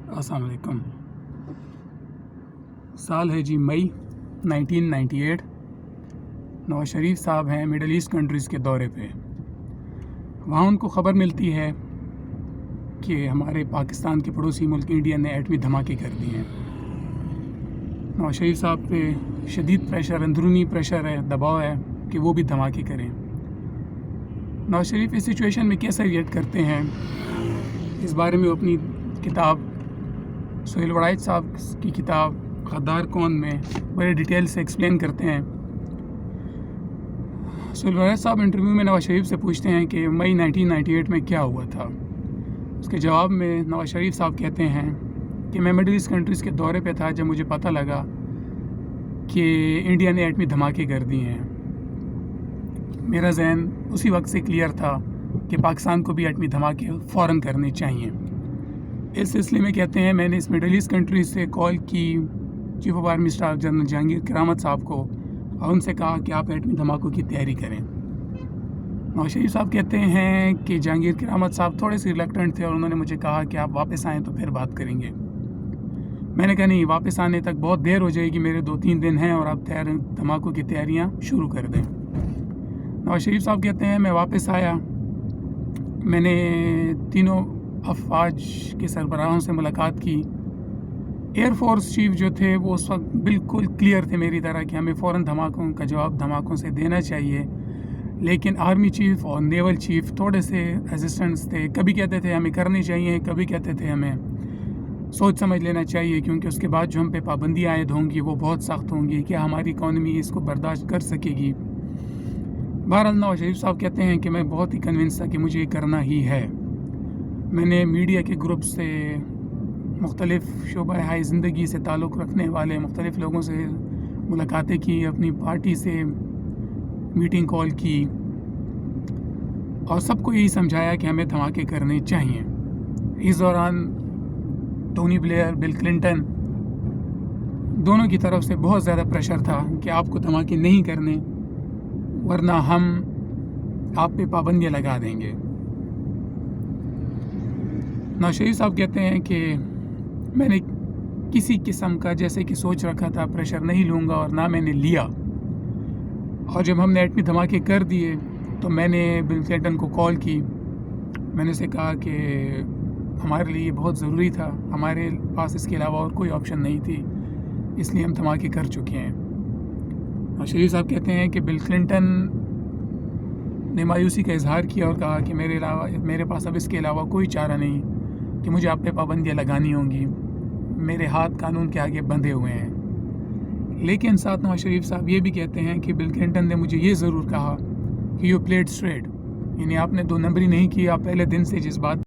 السلام علیکم۔ سال ہے جی مئی 1998۔ نواز شریف صاحب ہیں مڈل ایسٹ کنٹریز کے دورے پہ۔ وہاں ان کو خبر ملتی ہے کہ ہمارے پاکستان کے پڑوسی ملک انڈیا نے ایٹمی دھماکے کر دیے ہیں۔ نواز شریف صاحب پہ شدید پریشر، اندرونی پریشر ہے، دباؤ ہے کہ وہ بھی دھماکے کریں۔ نواز شریف اس سچویشن میں کیسے ریئیکٹ کرتے ہیں، اس بارے میں وہ اپنی کتاب سہیل وڑائچ صاحب کی کتاب غدار کون میں بڑے ڈیٹیل سے ایکسپلین کرتے ہیں۔ سہیل وڑائچ صاحب انٹرویو میں نواز شریف سے پوچھتے ہیں کہ مئی 1998 میں کیا ہوا تھا۔ اس کے جواب میں نواز شریف صاحب کہتے ہیں کہ میں مڈل ایسٹ کنٹریز کے دورے پہ تھا جب مجھے پتہ لگا کہ انڈیا نے ایٹمی دھماکے کر دیے ہیں۔ میرا ذہن اسی وقت سے کلیئر تھا کہ پاکستان کو بھی ایٹمی دھماکے فوراً کرنے چاہیے۔ اس سلسلے میں کہتے ہیں میں نے اس مڈل ایسٹ کنٹریز سے کال کی chief of army staff general Jahangir کرامت صاحب کو اور ان سے کہا کہ آپ ایٹمی دھماکوں کی تیاری کریں۔ نواز شریف صاحب کہتے ہیں کہ جہانگیر کرامت صاحب تھوڑے سے ریلیکٹنٹ تھے اور انہوں نے مجھے کہا کہ آپ واپس آئیں تو پھر بات کریں گے۔ میں نے کہا نہیں، واپس آنے تک بہت دیر ہو جائے گی، میرے 2-3 دن ہیں اور آپ دھماکوں کی تیاریاں شروع کر دیں۔ نواز شریف صاحب کہتے ہیں میں واپس آیا، میں نے تینوں افواج کے سربراہوں سے ملاقات کی۔ ایئر فورس چیف جو تھے وہ اس وقت بالکل کلیئر تھے میری طرح کہ ہمیں فوراً دھماکوں کا جواب دھماکوں سے دینا چاہیے، لیکن آرمی چیف اور نیول چیف تھوڑے سے ریزسٹنس تھے۔ کبھی کہتے تھے ہمیں کرنی چاہیے، کبھی کہتے تھے ہمیں سوچ سمجھ لینا چاہیے کیونکہ اس کے بعد جو ہم پہ پابندیاں عائد ہوں گی وہ بہت سخت ہوں گی، کیا ہماری اکانومی اس کو برداشت کر سکے گی۔ بہرحال نواز شریف صاحب کہتے ہیں کہ میں بہت ہی کنونس تھا کہ مجھے یہ کرنا ہی ہے۔ میں نے میڈیا کے گروپ سے، مختلف شعبہ ہائے زندگی سے تعلق رکھنے والے مختلف لوگوں سے ملاقاتیں کی، اپنی پارٹی سے میٹنگ کال کی اور سب کو یہی سمجھایا کہ ہمیں دھماکے کرنے چاہیے۔ اس دوران ٹونی بلیئر، بل کلنٹن دونوں کی طرف سے بہت زیادہ پریشر تھا کہ آپ کو دھماکے نہیں کرنے ورنہ ہم آپ پہ پابندیاں لگا دیں گے۔ نواز شریف صاحب کہتے ہیں کہ میں نے کسی قسم کا جیسے کہ سوچ رکھا تھا پریشر نہیں لوں گا اور نہ میں نے لیا، اور جب ہم نے ایٹمی دھماکے کر دیے تو میں نے بل کلنٹن کو کال کی۔ میں نے اسے کہا کہ ہمارے لیے یہ بہت ضروری تھا، ہمارے پاس اس کے علاوہ اور کوئی آپشن نہیں تھی، اس لیے ہم دھماکے کر چکے ہیں۔ اور شریف صاحب کہتے ہیں کہ بل کلنٹن نے مایوسی کا اظہار کیا اور کہا کہ میرے پاس اب اس کے علاوہ کوئی چارہ نہیں کہ مجھے آپ پہ پابندیاں لگانی ہوں گی، میرے ہاتھ قانون کے آگے بندھے ہوئے ہیں۔ لیکن ساتھ نواز شریف صاحب یہ بھی کہتے ہیں کہ بل کلنٹن نے مجھے یہ ضرور کہا کہ یو پلیڈ اسٹریٹ، یعنی آپ نے 2 نمبری نہیں کی، آپ پہلے دن سے جس بات